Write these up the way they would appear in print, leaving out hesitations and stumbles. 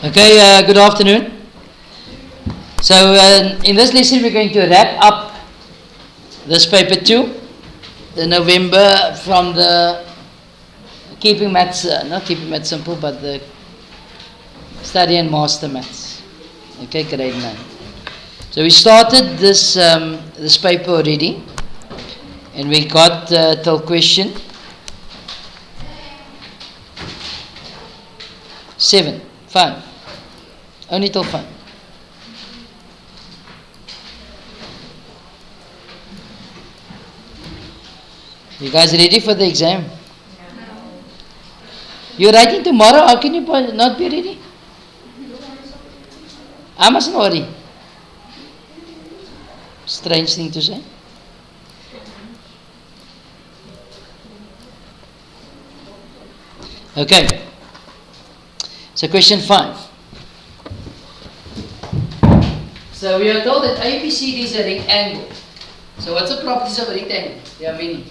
Okay, good afternoon. So in this lesson we're going to wrap up this paper 2, the November from the keeping maths, not keeping maths simple, but the study and master maths. Okay, grade 9. So we started this this paper already, and we got till question 7, 5. Only till 5. You guys ready for the exam? You're writing tomorrow, how can you not be ready? I mustn't worry. Strange thing to say. Okay. So question 5. So we are told that ABCD is a rectangle. So what's the properties of a rectangle? There are many.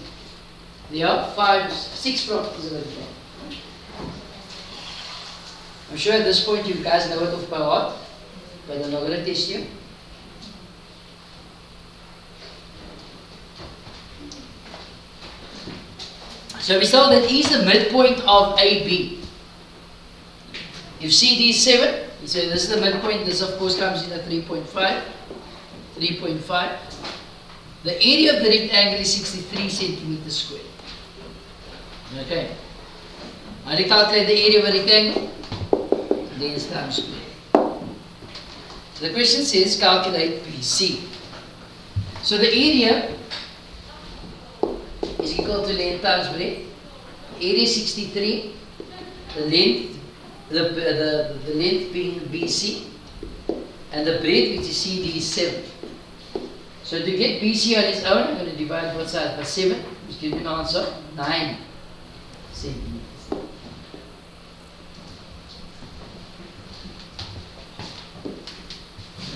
There are 6 properties of a rectangle. I'm sure at this point you guys know it off by heart, but I'm not going to test you. So we saw that E is the midpoint of AB. If CD is 7, so this is the midpoint, this of course comes in at 3.5. 3.5. The area of the rectangle is 63 centimeters squared. Okay. How do you calculate the area of a rectangle? Length times square. So the question says calculate BC. So the area is equal to length times breadth. Area is 63. The length the length being BC, and the breadth, which is CD, is 7. So to get BC on its own, I'm going to divide both sides by 7, which gives me an answer 9 centimeters.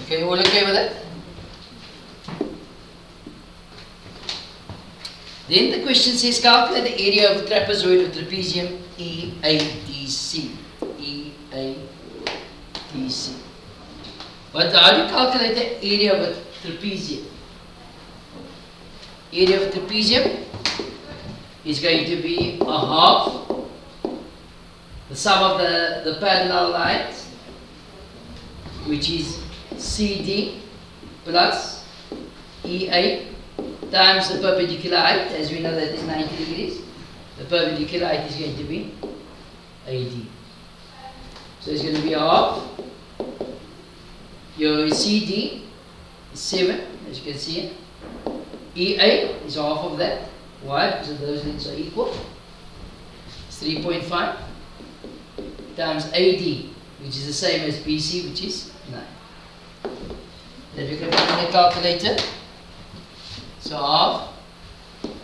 Okay, all okay with that? Then the question says calculate the area of trapezoid of trapezium EADC. EADC. How do you calculate the area of a trapezium? Area of a trapezium is going to be a half the sum of the parallel lines, which is CD plus EA times the perpendicular height. As we know, that is 90 degrees. The perpendicular height is going to be AD. So it's going to be a half. Your CD is 7, as you can see. EA is half of that. Why? Because those lengths are equal. It's 3.5 times AD, which is the same as BC, which is 9. Then we can put in the calculator. So half,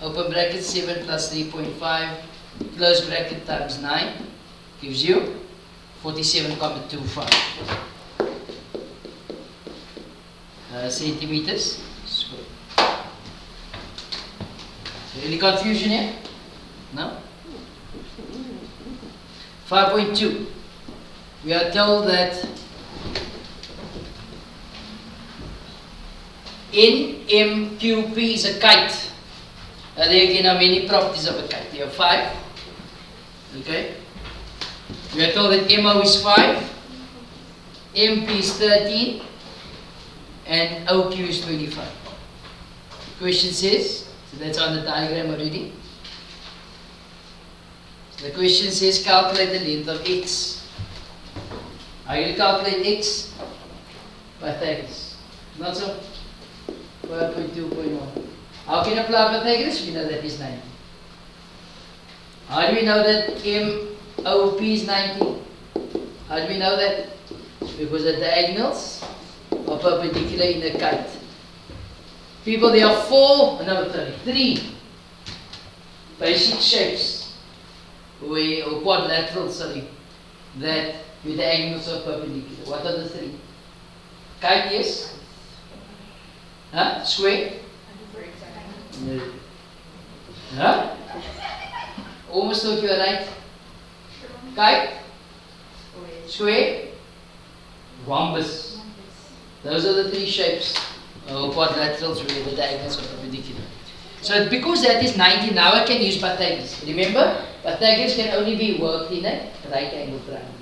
open bracket 7 plus 3.5, close bracket times 9, gives you 47.25 centimeters squared. So any confusion here? No? 5.2. We are told that NMQP is a kite. There again are many properties of a kite. There are 5. Okay. We are told that MO is 5, MP is 13, and OQ is 25. The question says, so that's on the diagram already. So the question says calculate the length of X. How do you calculate X? Pythagoras. Not so? 12.2.1. How can you apply Pythagoras? We know that is 90. How do we know that MOP is 90? How do we know that? Because the diagonals are perpendicular in the kite. People, there are 3 basic shapes, or quadrilaterals, that with the angles are perpendicular. What are the 3? Kite, yes? Huh? Square? No. Huh? Almost thought you were right. Kite? Square? rhombus. Those are the three shapes or quadrilaterals where the diagonals are perpendicular. So because that is 90, now I can use Pythagoras. Remember, Pythagoras can only be worked in a right angle triangle.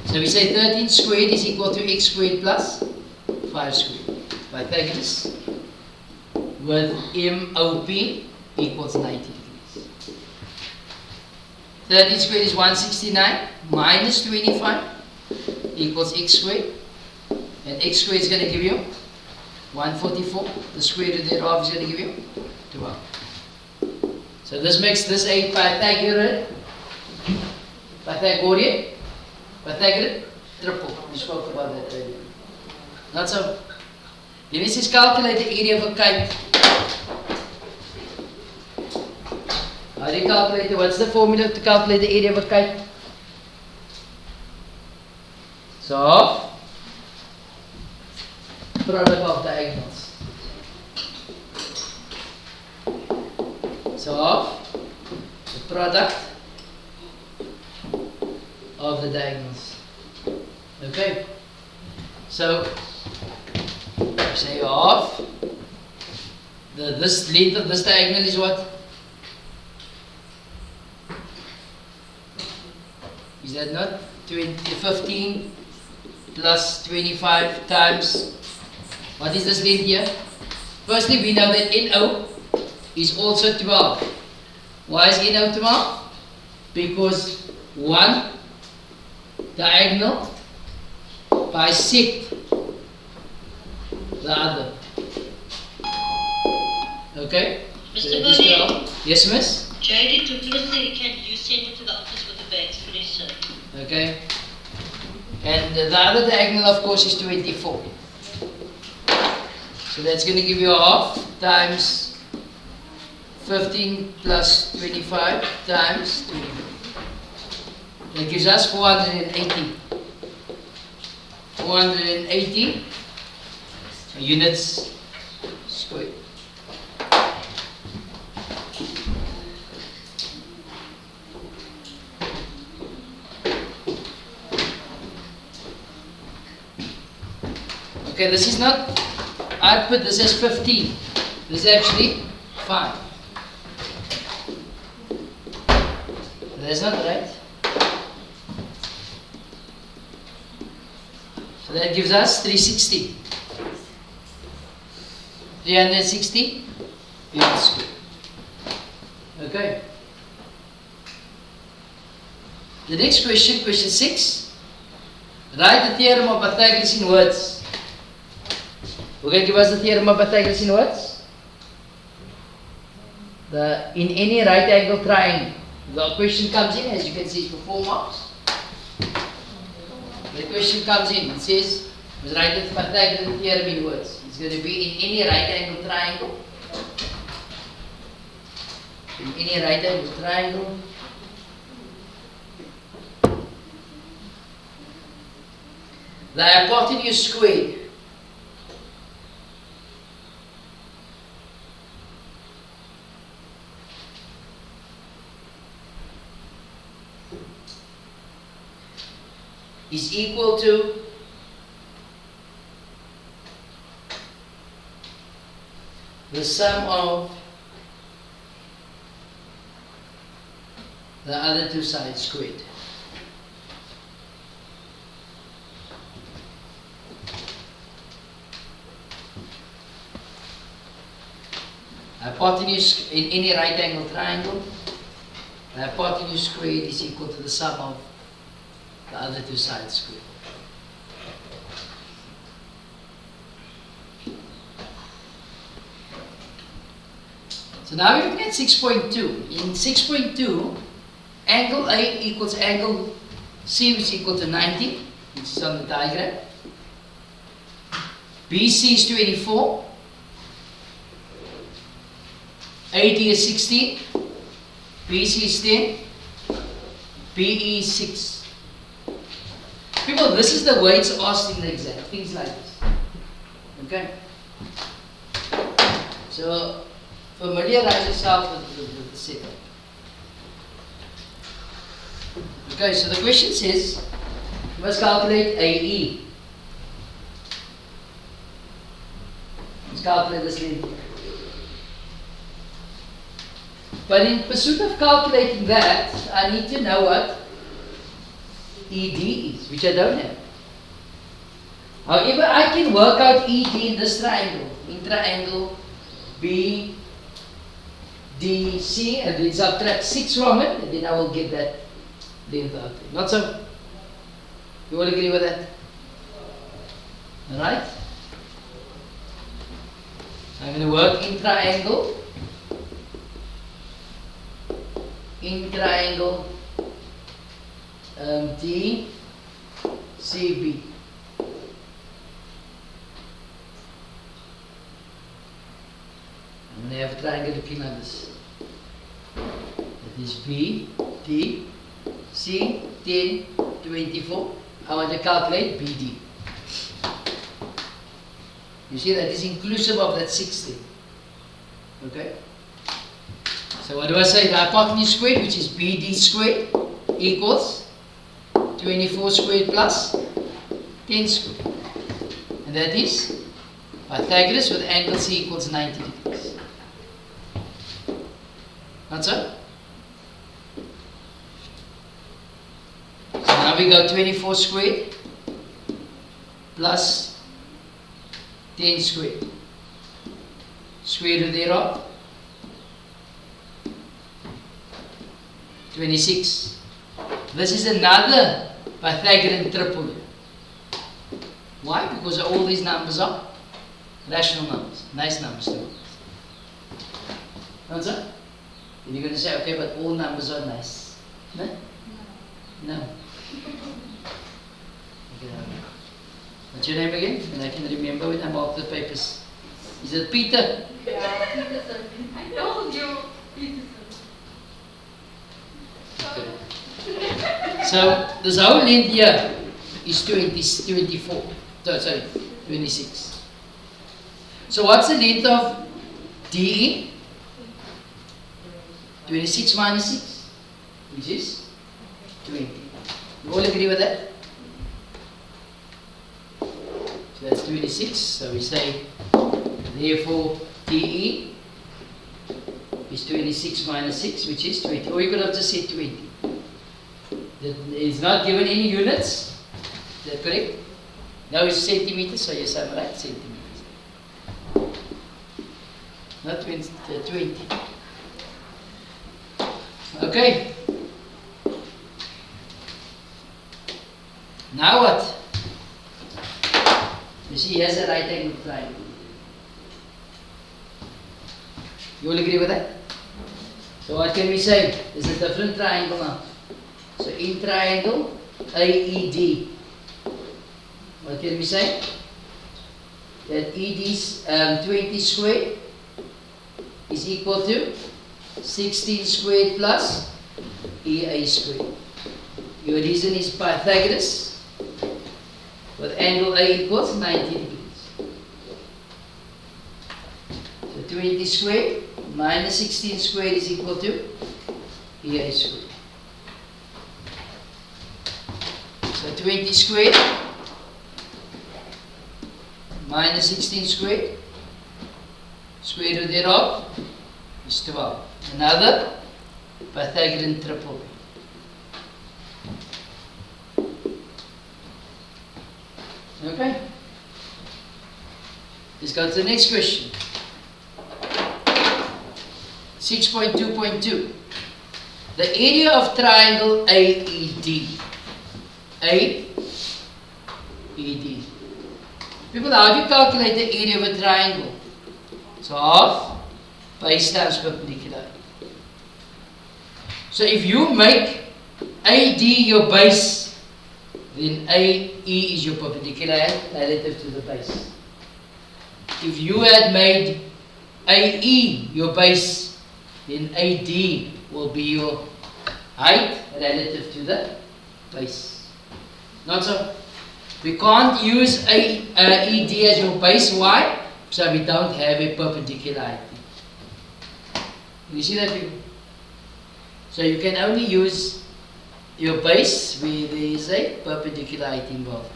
So we say 13 squared is equal to x squared plus 5 squared. Pythagoras with MOP equals 90 degrees. 13 squared is 169 minus 25 equals x squared. And x squared is going to give you 144. The square root thereof is going to give you 12. So this makes this a Pythagorean triple. We spoke about that earlier. Not so. Then it says calculate the area of a kite. How do you calculate it? What's the formula to calculate the area of a kite? So, product of diagonals. So, the product of the diagonals. Okay. So, say of this length of this diagonal is what? Is that not 15 plus 25 times, what is this length here? Firstly, we know that NO is also 12. Why is NO 12? Because one diagonal bisect the other. Okay? Mr. Body. Yes, miss? JD took me, can you send it to the office with the bags for this, sir? Okay. And the other diagonal, of course, is 24. So that's going to give you half times 15 plus 25 times 2. That gives us 480. 480 units squared. Okay, this is not, I put this as 15. This is actually 5. That's not right. So that gives us 360. 360 units squared. Okay. The next question, question 6. Write the theorem of Pythagoras in words. Who can give us the theorem of Pythagoras in words? In any right angle triangle, the question comes in, as you can see, for 4 marks. The question comes in, it says, write the Pythagorean theorem in words. It's going to be in any right angle triangle. In any right angle triangle. The hypotenuse squared is equal to the sum of the other two sides squared. Hypotenuse in any right angle triangle, the hypotenuse squared is equal to the sum of the other two sides squared. So now we're looking at 6.2. In 6.2, angle A equals angle C, which is equal to 90, which is on the diagram. BC is 24. AD is 16. BC is 10. PE is 6. People, this is the way it's asked in the exam. Things like this. Okay? So, familiarize yourself with the setup. Okay, so the question says, must calculate AE. Let's calculate this length. But in pursuit of calculating that, I need to know what ED is, which I don't have. However, I can work out ED in this triangle. In triangle BDC, and then subtract 6 from it, and then I will get that length out there. Not so? You all agree with that? Alright? I'm going to work in triangle. In triangle DCB. I'm going to have a triangle looking like this. That is B, D, C, 10, 24. I want to calculate BD. You see that is inclusive of that 60. Okay? So what do I say? The hypotenuse squared, which is BD squared, equals 24 squared plus 10 squared. And that is Pythagoras with angle C equals 90 degrees. Not so? So now we go 24 squared plus 10 squared. Square root thereof 26. This is another Pythagorean triple. Why? Because all these numbers are rational numbers. Nice numbers too. Answer? Then you're going to say, okay, but all numbers are nice. No? No. Okay. What's your name again? And I can remember when I mark the papers. Is it Peter? Yeah, Peter. I told you, Peter. Okay. So this whole length here is 24. Sorry, 26. So what's the length of DE? 26 minus 6, which is 20. You all agree with that? So that's 26. So we say, therefore, DE is 26 minus 6, which is 20. Or you could have just said 20. It's not given any units. Is that correct? No, it's centimeters, so yes, I'm right, centimeters. Not 20, 20. Okay. Now what? You see, here's a right angle triangle. You all agree with that? So what can we say? There's a different triangle now. So in triangle AED, what can we say? That ED is 20 squared is equal to 16 squared plus EA squared. Your reason is Pythagoras with angle A equals 90 degrees. So 20 squared minus 16 squared is equal to EA squared. So 20 squared minus 16 squared, square root thereof is 12. Another Pythagorean triple. Okay. Let's go to the next question. 6.2.2. The area of triangle AED. AED. People, how do you calculate the area of a triangle? So half base times perpendicular. So if you make AD your base, then AE is your perpendicular relative to the base. If you had made AE your base, then AD will be your height relative to the base. Not so? We can't use ED as your base. Why? So we don't have a perpendicular height. You see that, people? So you can only use your base where there is a perpendicular height involved.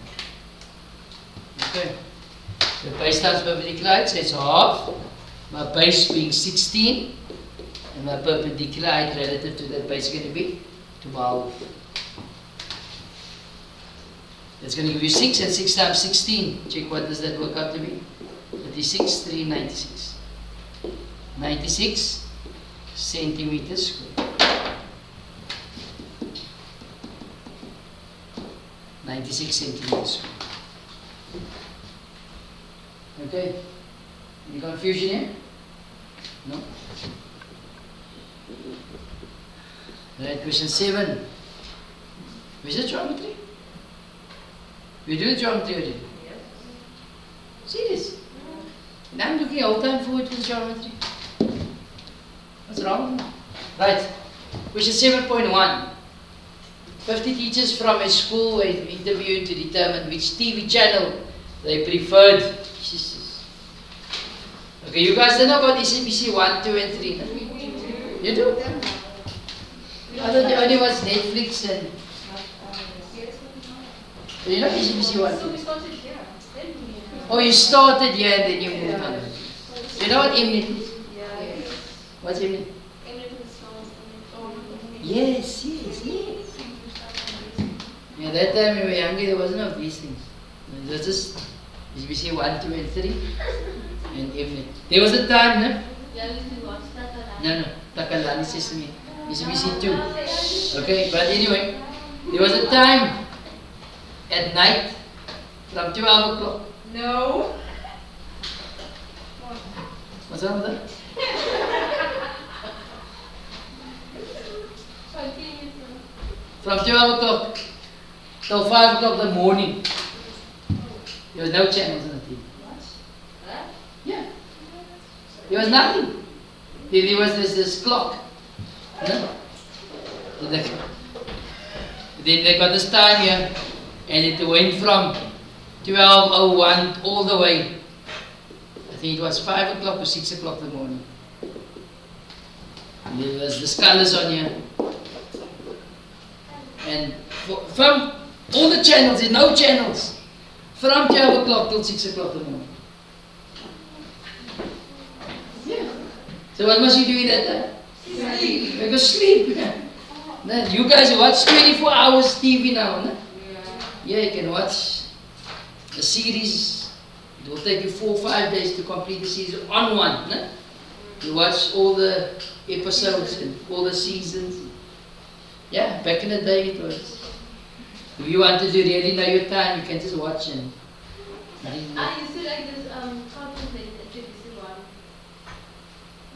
Okay. So base times perpendicular height, so it's half. My base being 16, and my perpendicular height relative to that base is going to be 12. That's going to give you 6, and 6 times 16. Check what does that work out to be. 36, 396. 96 centimeters square. 96 centimeters square. Okay. Any confusion here? No? Right, question 7. Is it geometry? We do geometry already? Yes. Serious? And I'm looking all the time forward to geometry. What's wrong? Right. Question 7.1. 50 teachers from a school were interviewed to determine which TV channel they preferred. Jesus. Okay, you guys don't know about SABC 1, 2 and 3, no? You do? I thought you only watch Netflix and... So you know SABC 1, 2? So we started here. Oh, you started here and then you moved on. You know what Mnet is? Yeah. What's Mnet? Yes, yes, yes. Yeah, that time when we were younger, there wasn't of these things. It was just SBC 1, 2 and 3 and Mnet. There was a time, no? No, Takalani Sesame. SBC 2. Okay, but anyway, there was a time at night from 12 o'clock. No. What's wrong with that? From 12 o'clock till 5 o'clock in the morning. There was no channels on the TV. Yeah. There was nothing. There was this clock. No? Then they got this time here, and it went from 12:01 all the way. I think it was 5 o'clock or 6 o'clock in the morning. And there was the colors on here. And from all the channels, there's no channels. From 12 o'clock till 6 o'clock in the morning. Yeah. So what must you do with that time? Sleep. You go sleep. No, you guys watch 24 hours TV now, no? Yeah, you can watch a series. It will take you 4 or 5 days to complete the series on one, no? You watch all the episodes and all the seasons. Yeah, back in the day it was. If you wanted to really know your time, you can just watch and... I used to like this cartoon thing at Trapezium.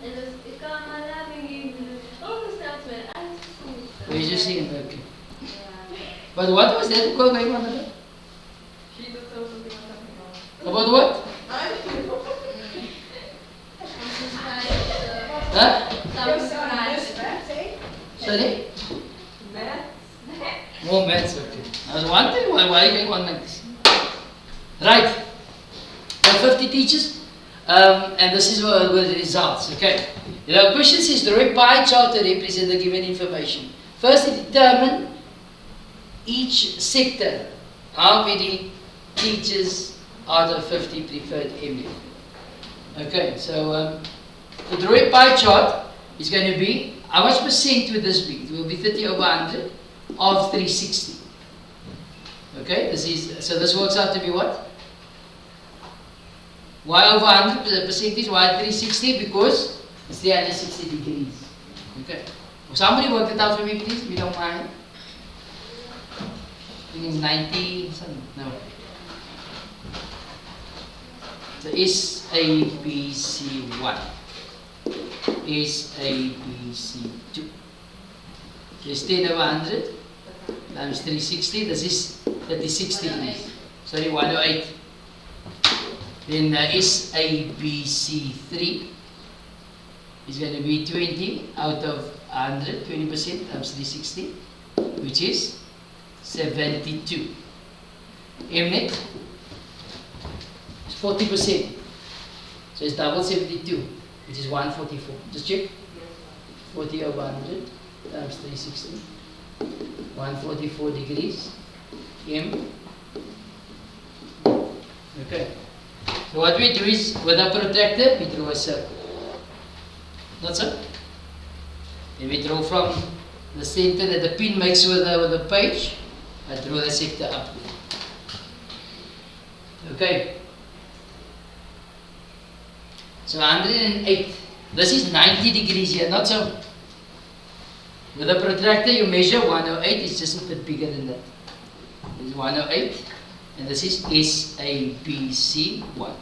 And it was, all the stuff where I used to sing this stuff. Oh, you just sing it, okay. Yeah. But what was that called going on about? She just told something I'm talking about. About what? Huh? Sorry? More maths, okay. I was wondering why are you going on like this? Right. There are 50 teachers, and this is what the results, okay? The question says, draw a pie chart to represent the given information. Firstly, determine each sector. How many teachers out of 50 preferred MU? Okay, so to draw a pie chart is going to be, how much percent would this be? It will be 30 over 100 of 360. Okay, so this works out to be what? Y over 100 percentage, y 360, because it's 360 degrees. Okay. Somebody work it out for me, please, if you don't mind. I think it's 90 something. No. So SABC1 SABC2. So it's 10 over 100 times 360. This is 36 degrees. Sorry, 108. Then SABC3 is going to be 20 out of 100, 20% times 360, which is 72. Mnet is 40%. So it's double 72, which is 144. Just check. 40 over 100 times 360, 144 degrees M. Okay. So what we do is, with a protractor, we draw a circle. Not so? Then we draw from the center that the pin makes with the page. I draw the sector up. Okay. So 108. This is 90 degrees here, not so. With a protractor you measure 108, it's just a bit bigger than that. This is 108, and this is SABC1.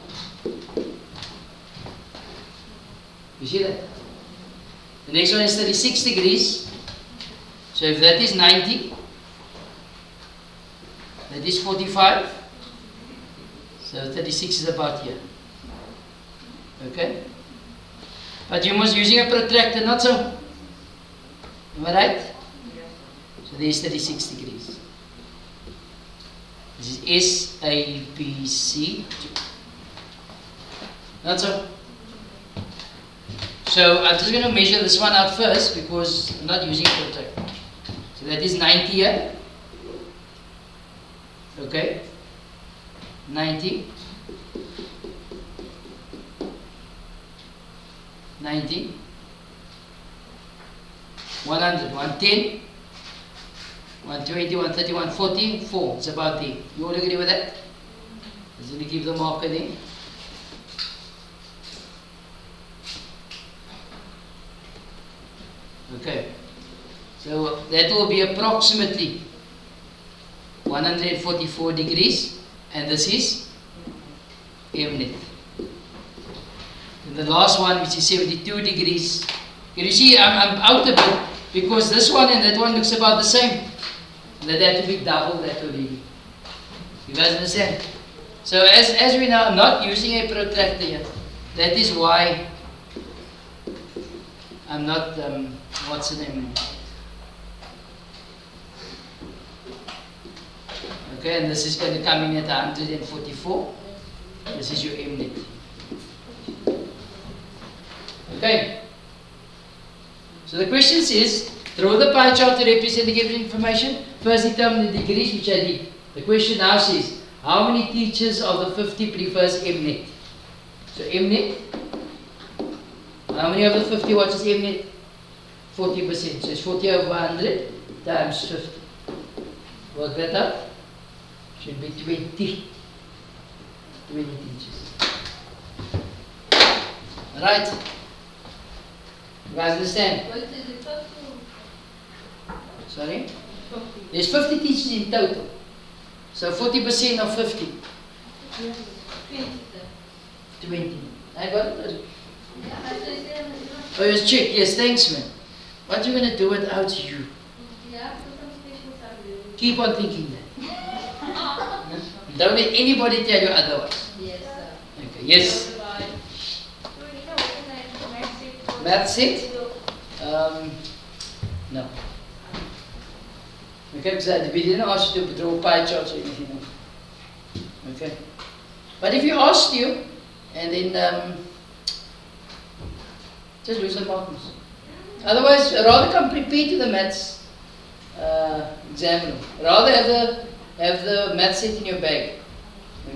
You see that? The next one is 36 degrees. So if that is 90, that is 45. So 36 is about here. Okay? But you must using a protractor, not so. Am I right? So there is 36 degrees. This is SABC2. Not so. So I'm just going to measure this one out first because I'm not using a protractor. So that is 90 here. Okay? 90. 90. 100, 110, 120, 130, 140, 4. It's about there. You all agree with that? Let's only give the marker there. Okay. So that will be approximately 144 degrees, and this is M net. And the last one, which is 72 degrees. Can you see I'm out a bit because this one and that one looks about the same. That had to be double that already. You guys understand? So as we now not using a protractor yet, that is why I'm not what's the name? Okay, and this is going to come in at 144. This is your M net. Okay. So the question says, draw the pie chart to represent the given information. First determine the degrees, which I did. The question now says, how many teachers of the 50 prefers M net? So M net, how many of the 50 watches M net? 40%. So it's 40 over 100 times 50. Work that out. Should be 20. 20 teachers. Right. You guys understand? What is it? Sorry? There's 50 teachers in total. So 40% of 50. 20. I got it? Oh, yes, check. Yes, thanks, man. What are you going to do without you? Keep on thinking that. Don't let anybody tell you otherwise. Yes, sir. Okay. Yes. Math set? No. Okay, because we didn't ask you to draw pie charts or anything else. Okay. But if you asked you, and then just lose the marks. Otherwise, rather come prepared to the maths exam. Rather have the math set in your bag.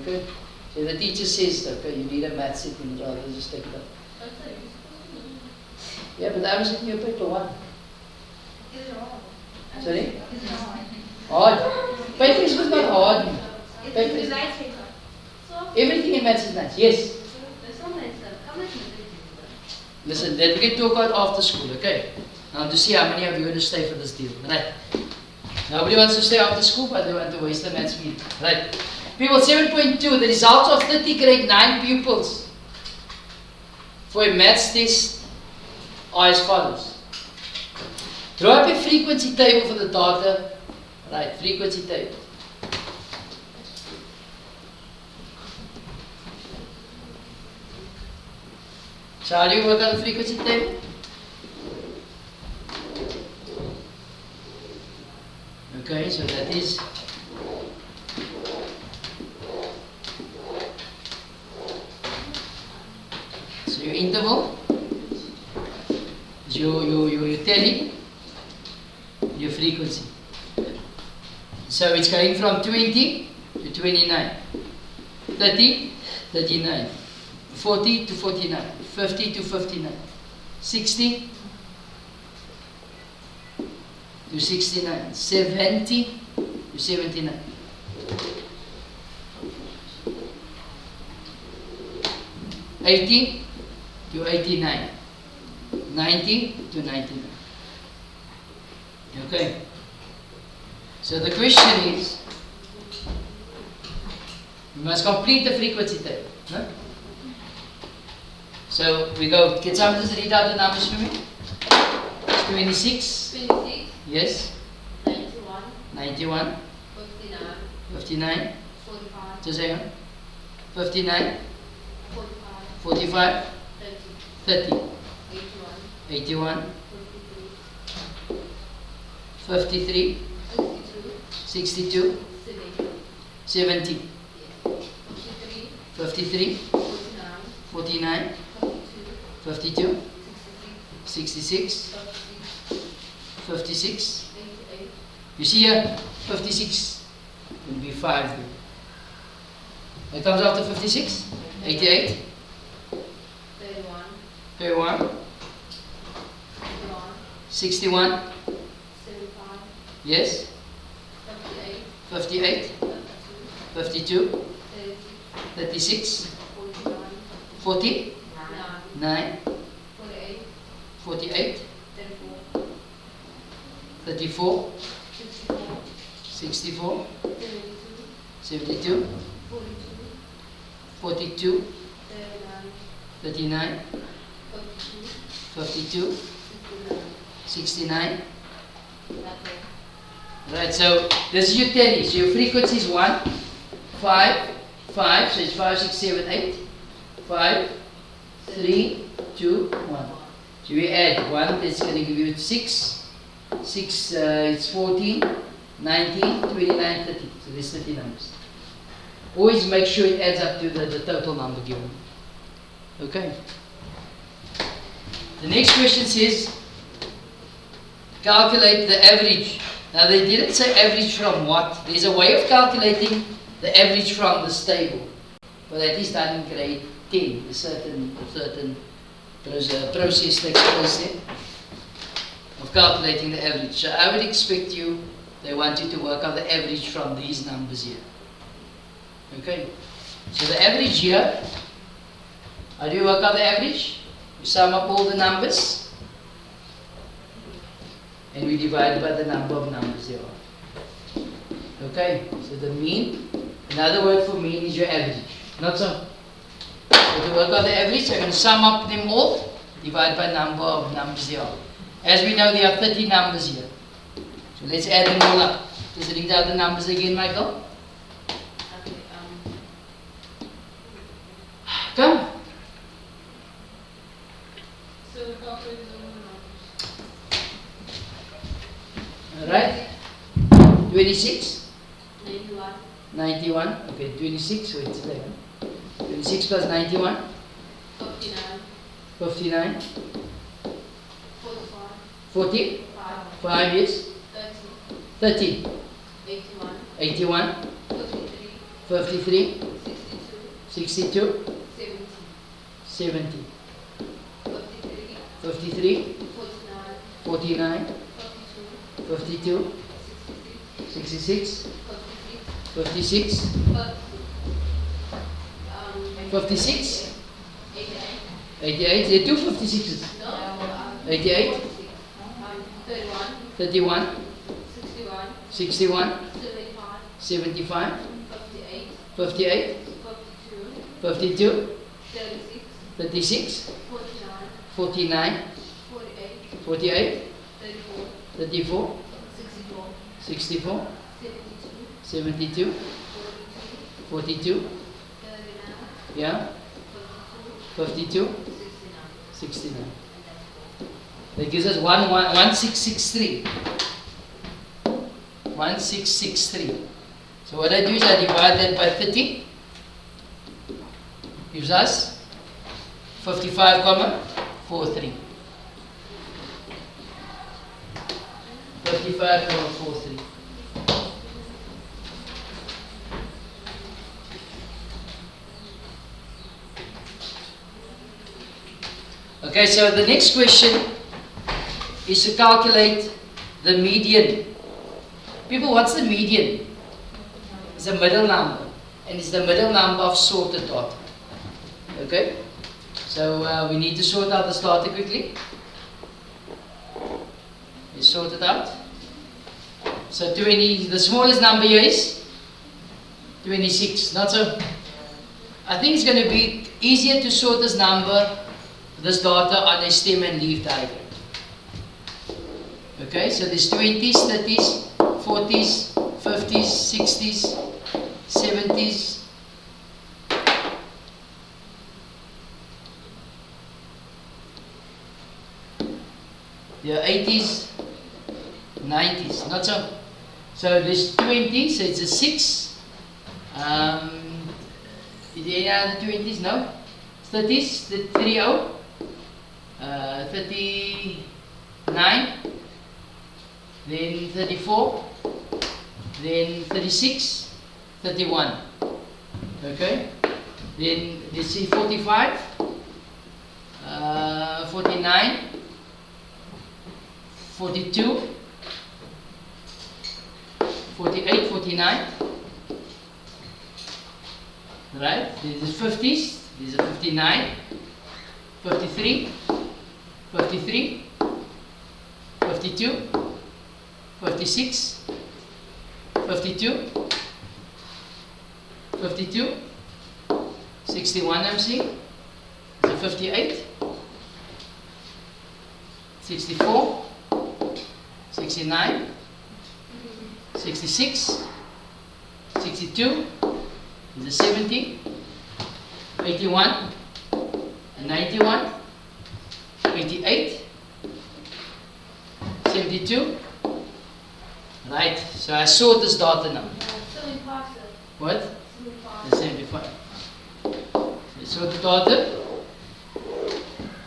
Okay. So the teacher says, okay, you need a math set, and rather just take it up. Yeah, but I was in your paper one. Sorry? Hard. Paper is not hard. Paper is everything in maths is nice. Yes. Listen, that we can talk about after school, okay? Now to see how many of you are going to stay for this deal. Right. Nobody wants to stay after school, but they want to waste the maths meeting. Right. People, 7.2, the results of 30 grade 9 pupils for a maths test are as follows. Draw up a frequency table for the data. Right, frequency table. So how do you work out the frequency table? Okay, so that is so your interval is your tally, your frequency. So it's going from 20 to 29, 30, 39, 40 to 49, 50 to 59, 60 to 69, 70 to 79. 80 to 89, 90 to 99. Okay. So the question is, you must complete the frequency table. No? So we go, can someone just read out the numbers for me? 26. 26, Yes. 91, 91. 59, 59. 45, Just hang on. 59. 45, 45. 30, 30. 81, 81. 53, 53. 62, 62. 70, 70. yes, 53, 53. 49, 49. 52, 52. 66, 66. 56, 56. 88, You see here, 56 will be 5 there. What comes after 56? 88. 31, 31. 61, 61. 75, Yes. 58, 58. 52, 52. 36, 36. 49, 40. 9, 9. 48, 48. 34, 34. 64, 64. 72, 72. 42, 42. 39, 39. 42, 52. 69, 69. that's all. Right, so this is your telly. So your frequency is 1, 5, 5. So it's 5, 6, 7, 8. 5, 3, 2, 1. So we add 1, that's going to give you 6. 6, it's 14, 19, 29, 30. So there's 30 numbers. Always make sure it adds up to the total number given. Okay. The next question says, calculate the average. Now they didn't say average from what. There's a way of calculating the average from this table. But that is done in grade 10. A certain process takes place there of calculating the average. So I would expect they want you to work out the average from these numbers here. Okay. So the average here, how do you work out the average? You sum up all the numbers and we divide by the number of numbers there are. Okay, so the mean, another word for mean is your average. Not so. So to work out the average, I can sum up them all, divide by number of numbers there are. As we know, there are 30 numbers here. So let's add them all up. Just read out the numbers again, Michael. Okay, Come. So the calculator is all the numbers. Alright. 26. 91, 91. Okay, 26. Wait, it's 11. 26 plus 91. 59, 59. 45, 40. 5, 5 is 30, 30. 81, 81. 53, 53. 62, 62. 70, 70. 53, 53. 49, 49. 52, 52. 66, 66. 56, 56. 56. 88, 88. There are two 56s. no, 88. 31, 31. 61, 61. 75, 75. 58, 58. 52, 52. 36, 36. 49, 49. 48, 48. 34, 34. 64, 64. 72, 72. 42. 39, Yeah. 42, 52. 69. 69. And that's all. That gives us 1663. 1663. So what I do is I divide that by 30. Gives us 55,43. 55,43. Okay, so the next question is to calculate the median. People, what's the median? It's the middle number, and it's the middle number of sorted data. Okay, so we need to sort out the data quickly. Let's sort it out. So 20, the smallest number here is 26, not so. I think it's going to be easier to sort this number, this data on a stem and leaf diagram. Okay, so there's 20s, 30s, 40s, 50s, 60s, 70s. There are 80s, 90s, not so. So there's 20, so it's a 6. Is there any other 20s? No? 30s, the 30, 39, then 34, then 36, 31. Okay? Then let's see 45, 49, 42, 48, 49. Right? These are 50s, these are 59, 53, 53, 52, 56, 52, 52, 61 I'm seeing, it's a 58, 64, 69, 66, 62, is a 70, 81, 91, 88, 72. Right, so I saw this data now. What? The 75. So the data.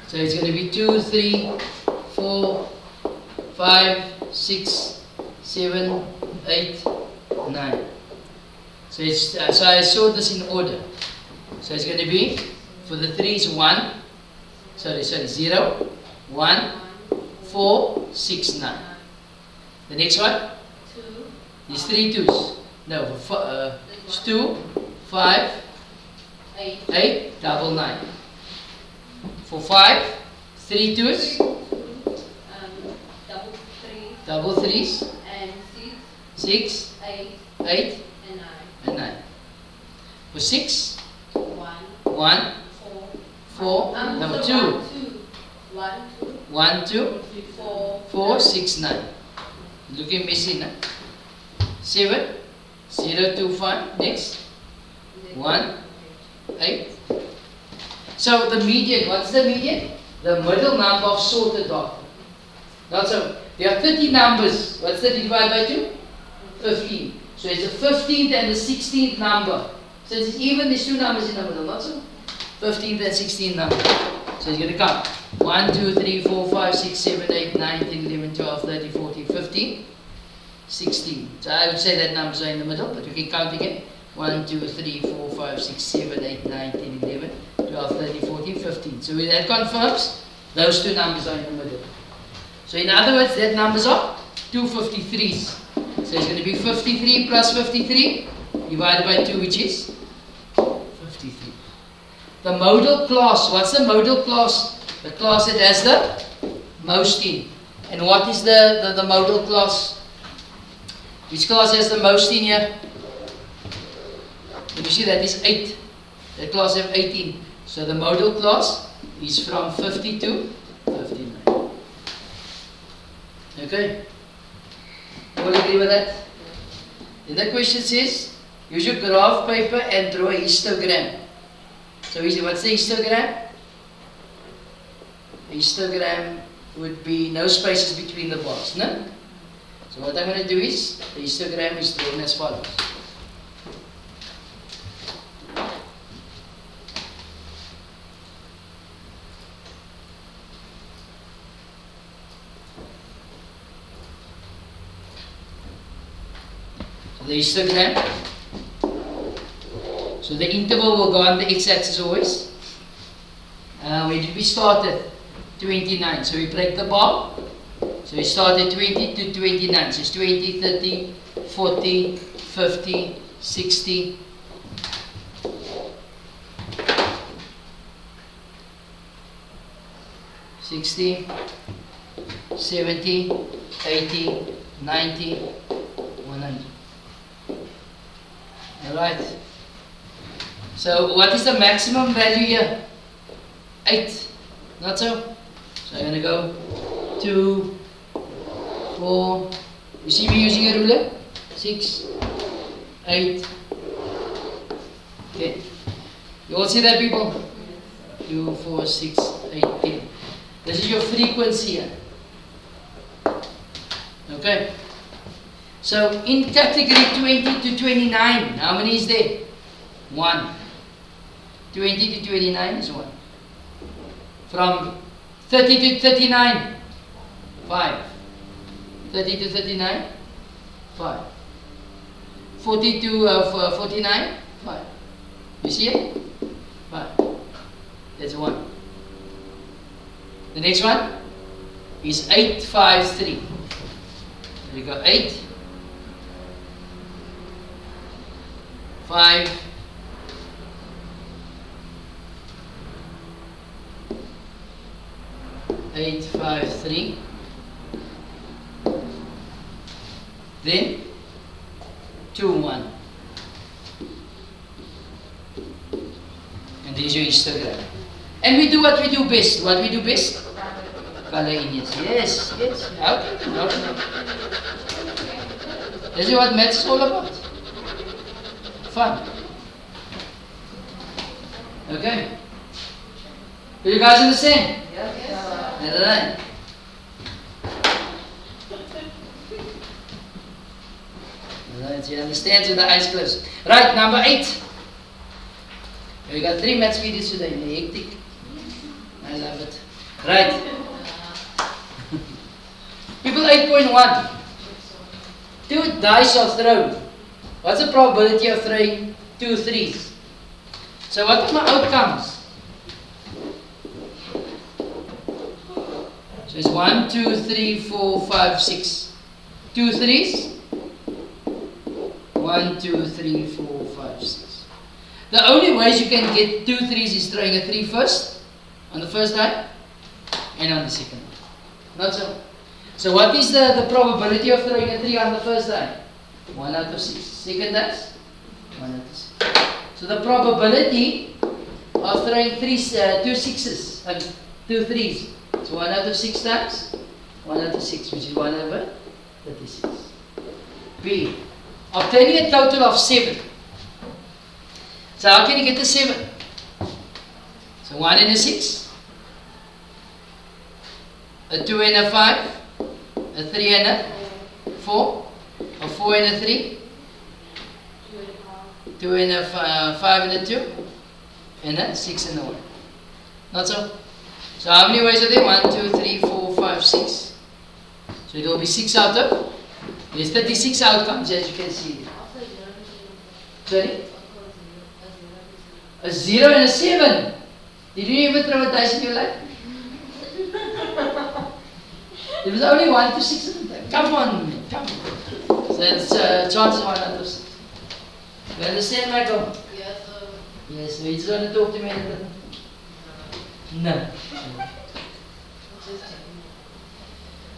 So it's going to be 2, 3, 4, 5, 6, 7, 8, 9. So, so I saw this in order. So it's going to be, for the 3 is 1, 0, 1, 4, 6, 9. The next one? 2. These 3 2s. No, it's 2, 5, 8, double 9. For 5, 3 2s, double 3s, And 6, 8, 8, and 9. and 9. For 6, 1, 1, 4. 4, number 2, 1, 2, 1, 2, 4, 4, 6, 9. Looking messy, na? 7, 0, 2, 5. Next, 1, 8. So the median, what's the median? The middle number of sorted data. Now, so there are 30 numbers. What's 30 divided by 2? 15. So it's the 15th and the 16th number. Since it's even, there's 2 numbers in the middle, not so? 15th and 16th number. So it's going to count. 1, 2, 3, 4, 5, 6, 7, 8, 9, 10, 11, 12, 13, 14, 15, 16. So I would say that numbers are in the middle, but you can count again. 1, 2, 3, 4, 5, 6, 7, 8, 9, 10, 11, 12, 13, 14, 15. So that confirms those 2 numbers are in the middle. So in other words, that numbers are 2 53s. So it's going to be 53 plus 53 divided by 2, which is 53. The modal class, what's the modal class? The class that has the most in. And what is the modal class? Which class has the most in here? You see that is 8. That class have 18. So the modal class is from 50 to 59. Okay? All agree with that? Then the question says, use your graph paper and draw a histogram. So what's the histogram? Histogram would be no spaces between the bars, no? So what I'm going to do is, the histogram is drawn as follows. The histogram. So the interval will go on the x-axis always. Where did we start at? 29. So we break the bar. So we start at 20 to 29. So it's 20, 30, 40, 50, 60. 60, 70, 80, 90, 100. Alright. So what is the maximum value here? 8. Not so? So I'm going to go 2, 4. You see me using a ruler? 6, 8. Okay. You all see that, people? 2, 4, 6, 8, 10. This is your frequency here. Okay. So in category 20 to 29, how many is there? 1. 20 to 29 is 1. From 30 to 39, 5. 30 to 39, 5. 40 to 49, 5. You see it? 5. That's 1. The next one is 8, 5, 3. You go 8, 5, 8, 5, 3. Then 2, 1. And there's your histogram. And we do what we do best. What we do best? Color in it. Yes, yes. Okay. No. This is what maths is all about. Fun. Okay. Do you guys understand? Yes. Alright. Alright, so you understand with the eyes closed. Right, number 8. We got 3 maths videos today. Hectic. I love it. Right. People 8.1. 2 dice are thrown. What's the probability of throwing 2 threes? So what are my outcomes? So it's 1, 2, 3, 4, 5, 6. 2 threes. 1, 2, 3, 4, 5, 6. The only ways you can get 2 threes is throwing a 3 first, on the first die, and on the second one. Not so. So what is the probability of throwing a 3 on the first die? 1 out of 6. Second dice? 1 out of 6. So the probability of throwing 2 sixes and 2 threes is 1 out of 6 times 1 out of 6, which is 1 over 36. B. Obtaining a total of 7. So how can you get the 7? So 1 and a 6, a 2 and a 5, a 3 and a 4, a 4 and a 3, 2 and a 5 and a 2, and a 6 and a 1. Not so? So how many ways are there? 1, 2, 3, 4, 5, 6. So it will be 6 out of, there's 36 outcomes as you can see. Sorry? A 0 and a 7. Did you ever throw a dice in your life? There was only 1 to 6 of them. Come on, man, come on. So it's chances 1 out of 6. You understand, Michael? Yes, sir. Yes, so you just want to talk to me a little? No.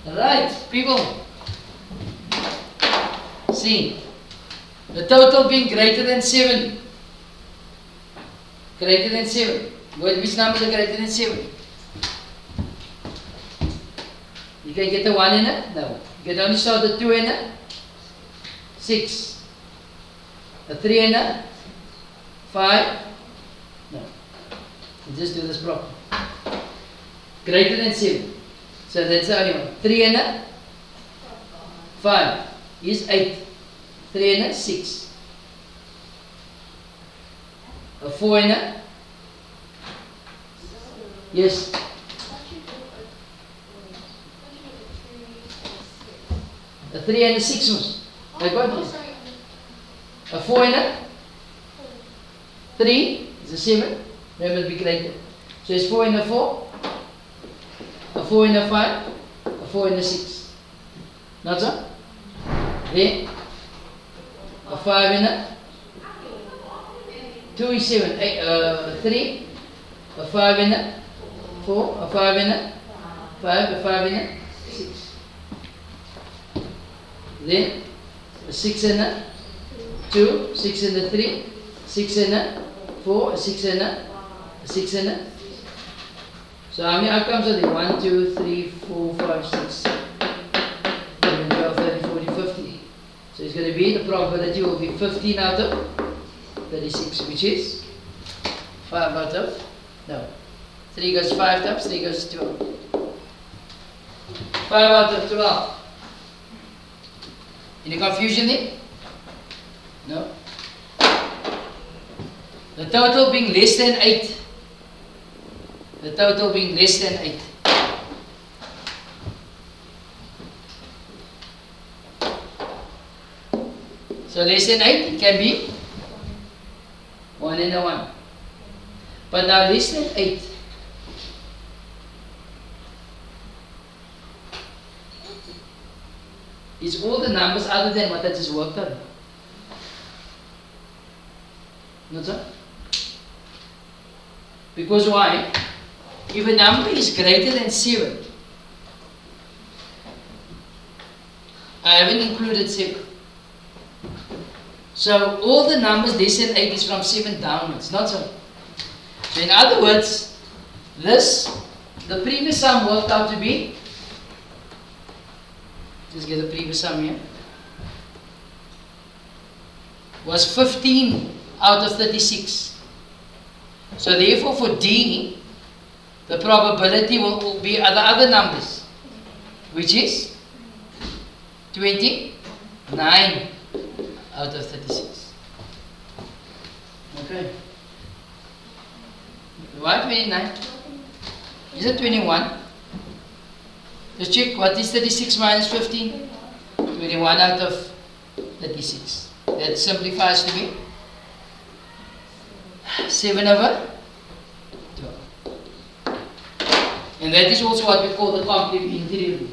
Alright, people. See. The total being greater than 7. Greater than 7. Which numbers are greater than 7? You can get a 1 in it? No. You can only start the 2 in it. 6. A 3 in it. 5. No. You just do this properly. Greater than 7. So that's the only one. 3 in it. 5 is 8. 3 in it. 6. A 4 in it. Yes. A 3 and a 6 was. Like what? A 4 and a 3 is a 7. Remember to be greater. So it's 4 and a 4. 4 and a 5, a 4 and a 6. Not so? Then a 5 and a 2 is 7, 3, a 5 and a 4, a 5 and a 5, a 5 and a 6. Then a 6 and a 2, 6 and a 3, 6 and a 4, a 6 and a 6 and a. So how many outcomes are there? 1, 2, 3, 4, 5, 6, 11, 12, 13, 14, 15. So it's going to be, the probability will be 15 out of 36, which is 5 out of, no, 3 goes 5 times 3 goes 12. 5 out of 12. Any confusion there? No? The total being less than 8. The total being less than 8. So less than 8, it can be 1 and a 1. But now less than 8. Is all the numbers other than what I just worked out. Not so? Because why? If a number is greater than 7, I haven't included 7. So all the numbers less than 8 is from 7 downwards, not so? So in other words, the previous sum worked out to be, just get the previous sum here, was 15 out of 36. So therefore for D, the probability will be the other numbers, which is 29 out of 36. Okay. Why 29? Is it 21? Just check, what is 36 minus 15? 21 out of 36. That simplifies to be 7 over 12. And that is also what we call the complementary rule.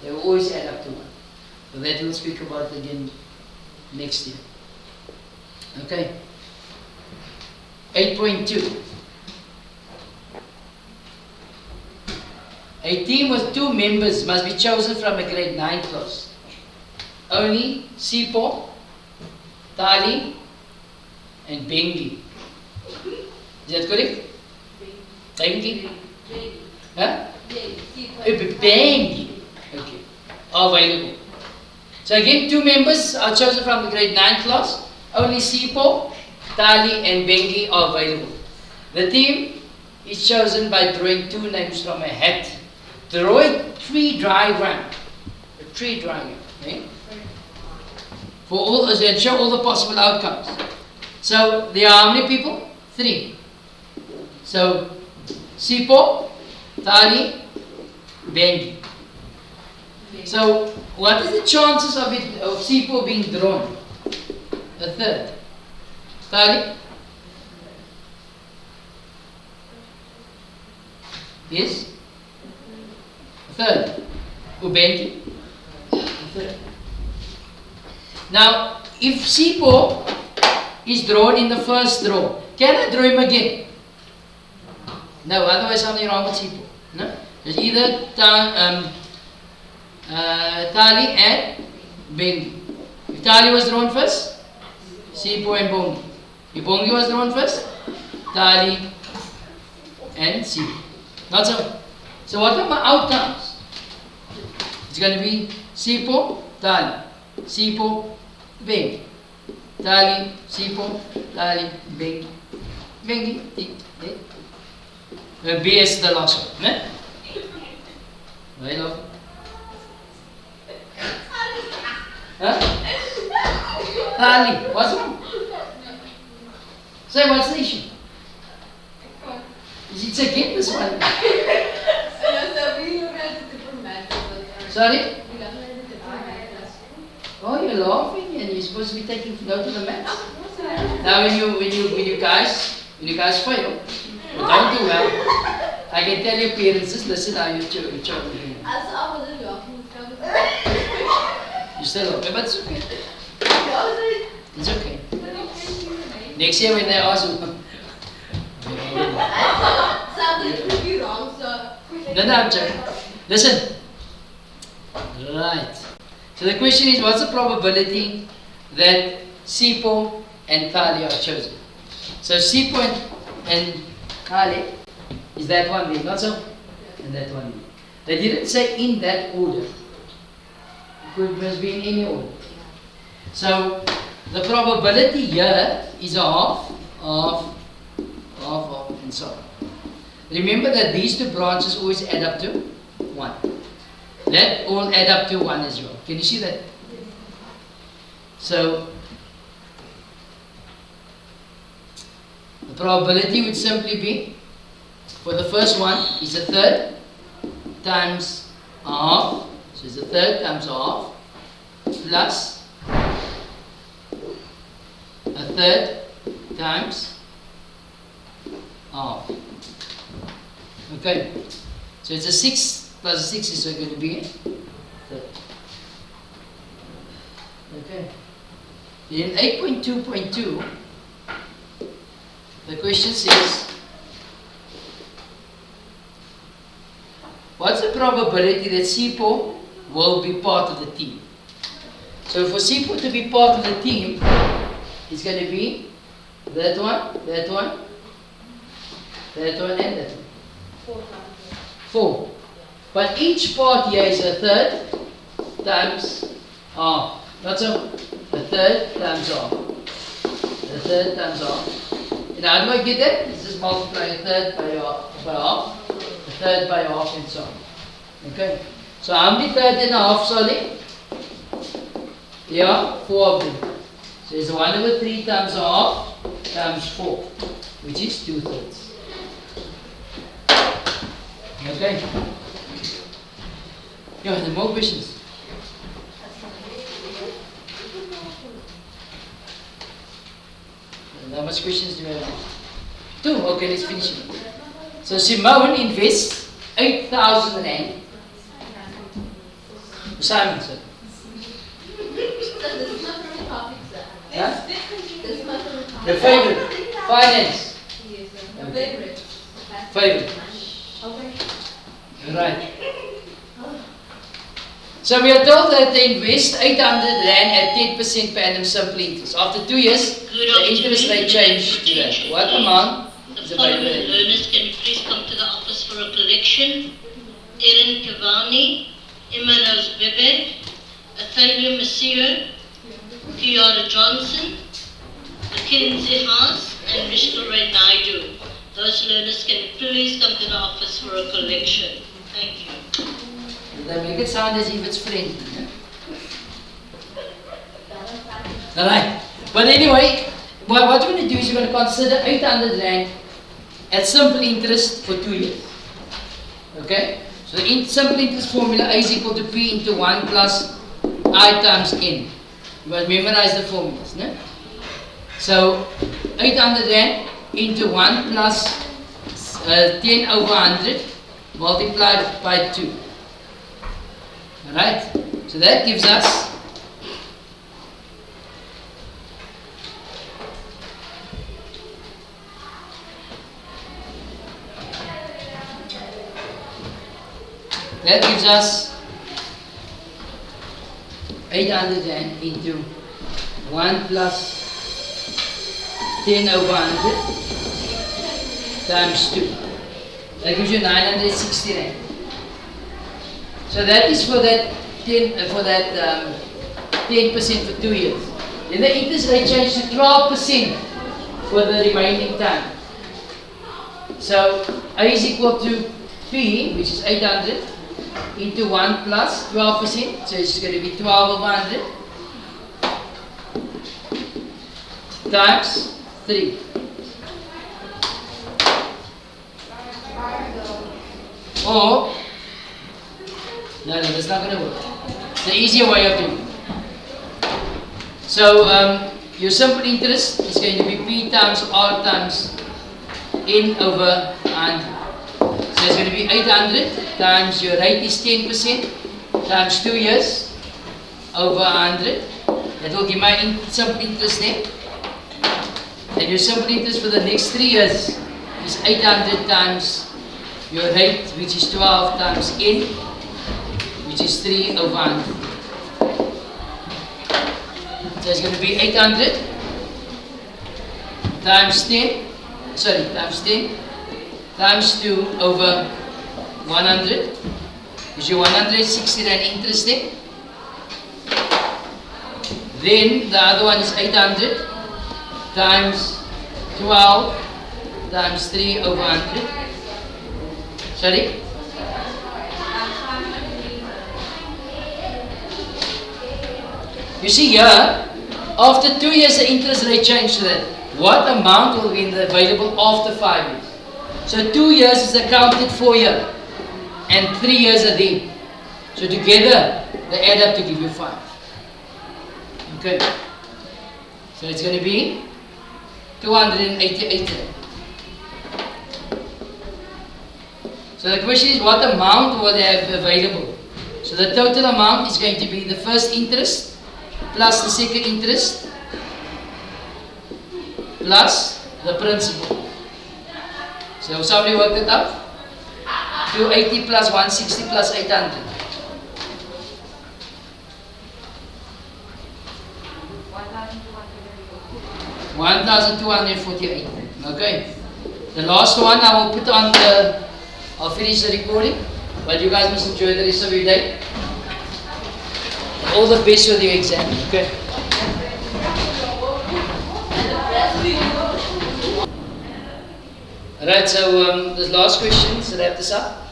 They will always add up to 1. But that we'll speak about again next year. Okay. 8.2. A team with 2 members must be chosen from a grade 9 class. Only Sipo, Tali, and Bengi. Is that correct? Bengi? Huh? Bengi. Okay. Available. So again, 2 members are chosen from the grade 9 class. Only Sipo, Tali, and Bengi are available. The team is chosen by drawing 2 names from a hat. Draw a tree diagram. A tree diagram. Okay? For all, and show all the possible outcomes. So there are how many people? 3. So Sipo, Tali, Bengi. So what is the chances of Sipo being drawn? A third. Tali? Yes? Third. Bengi? Third. Now, if Sipo is drawn in the first draw, can I draw him again? No, otherwise something wrong with Sipo. No? There's either Tali and Bengi. If Tali was drawn first, Sipo and Bongi. If Bongi was drawn first, Tali and Sipo. Not so. So what are my outcomes? It's going to be Sipo, Tali, Sipo, Bengi, Tali, Sipo, Tali, Bengi, Bengi, B is the last one. Ne? Right off. Huh? Tali, what's wrong? Say, what's the issue? It's again this one. Sorry? Oh, you're laughing and you're supposed to be taking note of the maths. Now when you guys fail, you don't do well. I can tell your parents, just listen how your children. Also, I wasn't laughing. You still okay, but it's okay. I It's okay. Next year when they ask you. thought something could be wrong, so. No, I'm joking. Listen. Right. So the question is, what's the probability that Sipho and Tali are chosen? So Sipho and Tali is that one there, not so? And that one there. They didn't say in that order. It could must be in any order. So the probability here is half, and so on. Remember that these two branches always add up to 1. That all add up to 1 as well. Can you see that? So the probability would simply be, for the first one is a third times half. So it's a third times half plus a third times half. Okay. So it's a 6 plus a 6 is going to be a third. Okay. In 8.2.2, the question says, what's the probability that Sipho will be part of the team? So for Sipho to be part of the team, it's going to be that one, that one, that one, and that one. 4. But each part here is a third times half. Not so? A third times half. A third times half. And how do I get that? It's just multiplying a third by half, a third by half, and so on. Okay. So how many third and a half, sorry? Yeah, 4 of them. So it's 1/3 times half times 4, which is 2/3. Okay. Yeah, there are more questions. How much questions do we have? 2. Okay, let's finish it. So Simone invests 8,000 rand. Simon, sir. This is not from the topic, sir. Huh? This is not from the topic. Your favorite? Finance. Yes, sir. Your favorite. Favorite. Okay. Right. So we are told that they invest 800 rand at 10% per annum simple interest. After 2 years, the interest rate changed to that. What amount is The following available? learners, can you please come to the office for a collection? Erin Kavani, Emma Rose Bebe, Athalia Masio, Kiara Johnson, Mackenzie Haas, and Vishnu Ray Naidu. Those learners, can you please come to the office for a collection? Thank you. They make it sound as if it's friendly. Alright. But anyway, what we're going to do is we're going to consider 800 rand at simple interest for 2 years. Okay? So the simple interest formula A is equal to P into 1 plus I times N. You must memorize the formulas. No? So 800 rand into 1 plus 10 over 100 multiplied by 2. Alright? So that gives us That gives us 800 rand into 1 plus 10 over 100 times 2. That gives you 960 rand. So that is for that 10% for 2 years. Then the interest rate changed to 12% for the remaining time. So A is equal to P, which is 800, into 1 plus 12%, so it's going to be 12 over 100 times 3. Or, no, that's not going to work. It's the easier way of doing it. So, your simple interest is going to be P times R times N over 100. So it's going to be 800 times your rate is 10% times 2 years over 100. That will give my simple interest there. And your simple interest for the next 3 years is 800 times your rate, which is 12 times n, which is 3 over 100. So it's going to be 800 times 10 times 2 over 100, which is 160 rand interest there. Then the other one is 800 times 12 times 3 over 100. Sorry? You see here, after 2 years the interest rate changed to that. What amount will be available after 5 years? So 2 years is accounted for here, and 3 years are there. So together, they add up to give you 5. Okay. So it's going to be 288. So the question is, what amount will they have available? So the total amount is going to be the first interest plus the second interest plus the principal. So somebody worked it out. 280 plus 160 plus 800. 1,248. Okay. The last one I will put on the. I'll finish the recording, but you guys must enjoy the rest of your day. All the best with your exam. Okay. Alright, so the last question to wrap this up.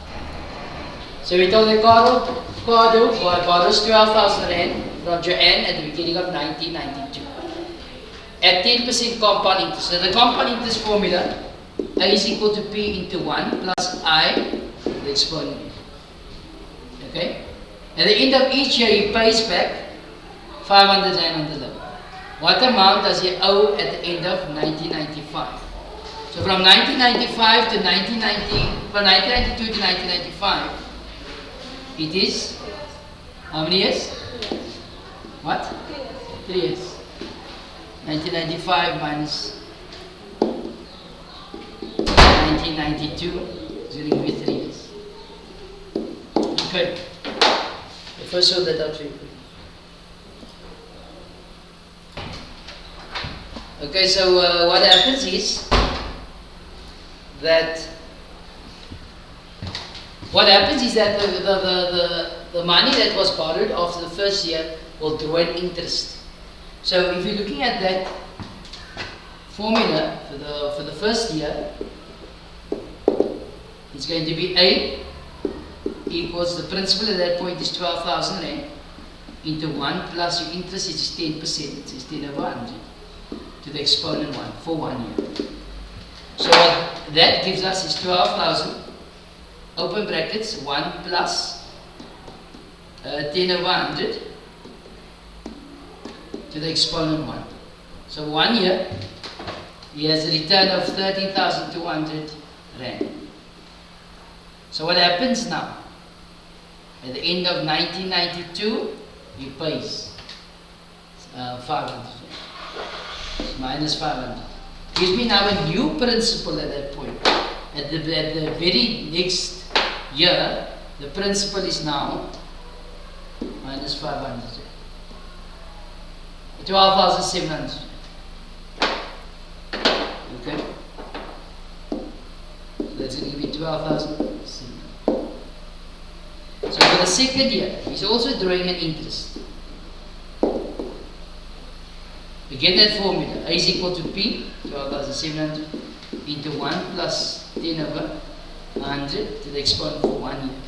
So we told that Cardo borrows 12,000 rand from Joanne at the beginning of 1992 at 10% compound interest. So the compound interest formula, A is equal to P into 1 plus I, the exponent. Okay? At the end of each year, he pays back 500 rand on the loan. What amount does he owe at the end of 1995? So from 1995 to 1992 to 1995, it is how many years? What? 3 years. 1995 minus 1992 is going to give you 3 years. Okay. First show that out for you. Okay, so what happens is that the money that was borrowed after the first year will draw an interest. So if you're looking at that formula for the first year, it's going to be A equals the principal at that point is 12,000 rand into 1 plus your interest is 10%, it is 10 over 100 to the exponent 1 for 1 year. So what that gives us is 12,000 open brackets 1 plus 10 over 100 to the exponent 1. So 1 year he has a return of 13,200 rand. So what happens now? At the end of 1992, he pays 500 minus 500. Gives me now a new principal at that point. At the very next year, the principal is now minus 500. 12,700. Okay? So that's going to give you 12,700. So for the second year, he's also drawing an interest. Again that formula, A is equal to P, 12,700 into 1 plus 10 over 100 to the exponent for 1 year.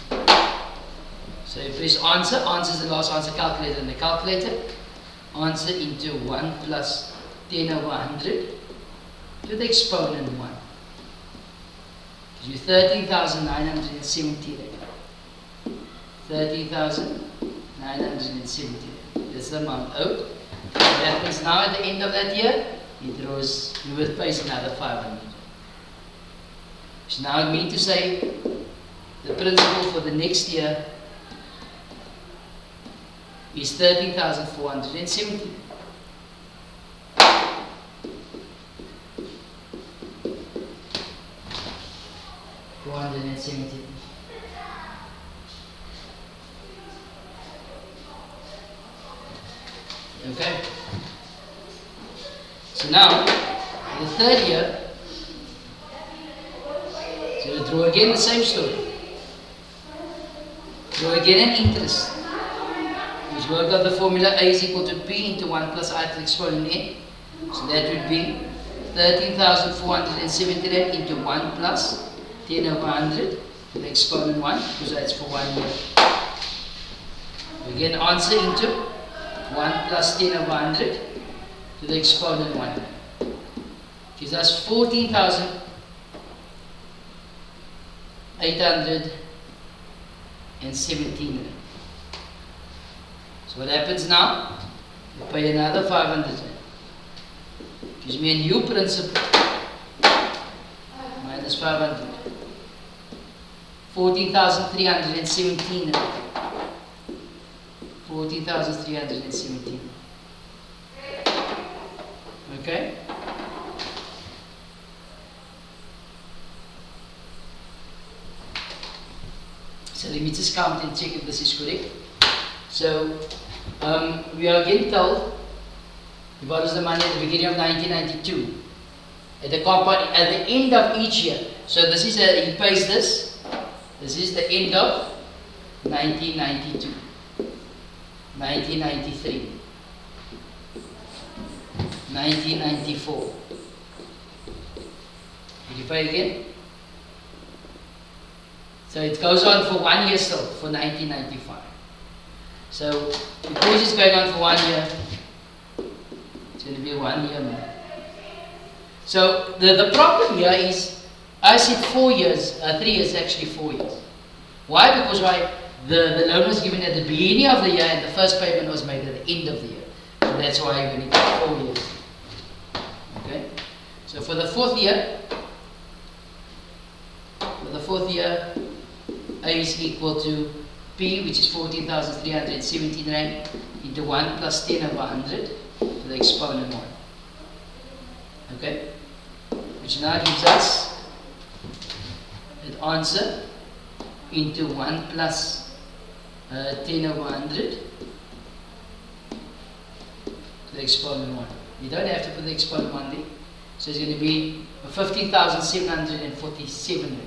So you press answer, answer is the last answer calculated in the calculator. Answer into 1 plus 10 over 100 to the exponent 1. Gives you 13,970 there. 30,970. That's the amount owed. What happens now at the end of that year? He will face another 500. So now I mean to say the principal for the next year is 13,470. Okay. So now, the third year, so we draw again the same story. Draw again an interest. Which work out the formula A is equal to P into 1 plus I to the exponent N. So that would be 13,470 Rand into 1 plus 10 over 100 to the exponent 1, because that's for 1 year. We get an answer into 1 plus 10 over 100 to the exponent 1. Gives us 14,817. So what happens now? We pay another 500. Gives me a new principal. Minus 500. 14,317. 14,317. Okay? So let me just count and check if this is correct. So we are again told he borrows the money at the beginning of 1992. At the compound at the end of each year. So this is he pays this. This is the end of 1992. 1993, 1994. Did you pay again? So it goes on for 1 year still, for 1995. So because it's going on for 1 year, it's going to be 1 year more. So the problem here is, I said 4 years, 3 years, actually 4 years. Why? Because the loan was given at the beginning of the year and the first payment was made at the end of the year. So that's why you're going to get 4 years. Okay? So for the fourth year, A is equal to P, which is 14,317 Rand, into 1 plus 10 over 100 to the exponent 1. Okay? Which now gives us an answer into 1 plus 10 over 100 to the exponent 1. You don't have to put the exponent 1 there. So it's going to be 15,747.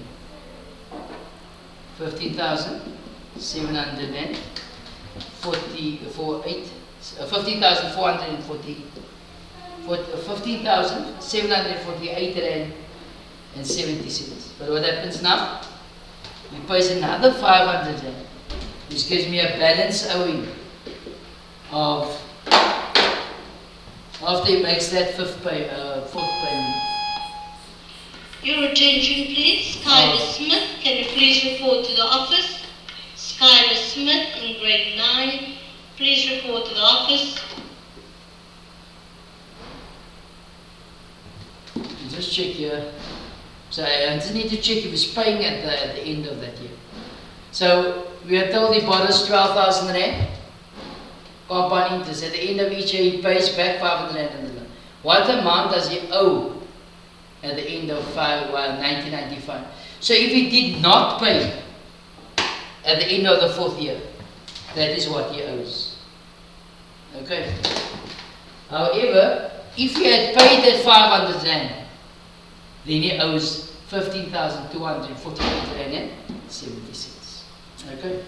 15,748. 15,748 Rand and 70 cents. But what happens now? He pays another 500 Rand, which gives me a balance owing of, after he makes that fourth payment. Your attention please. Skylar Smith, can you please report to the office? Skylar Smith in grade 9, please report to the office. Just check here. So I just need to check if he's paying at the end of that year. So we are told he borrows 12,000 Rand, compound interest. At the end of each year he pays back 500 Rand in the loan. What amount does he owe at the end of 1995? So if he did not pay at the end of the fourth year, that is what he owes. Okay. However, if he had paid that 500 Rand, then he owes 15,248 Rand and 70 cents. Okay.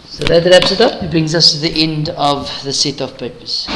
So that wraps it up. It brings us to the end of the set of papers.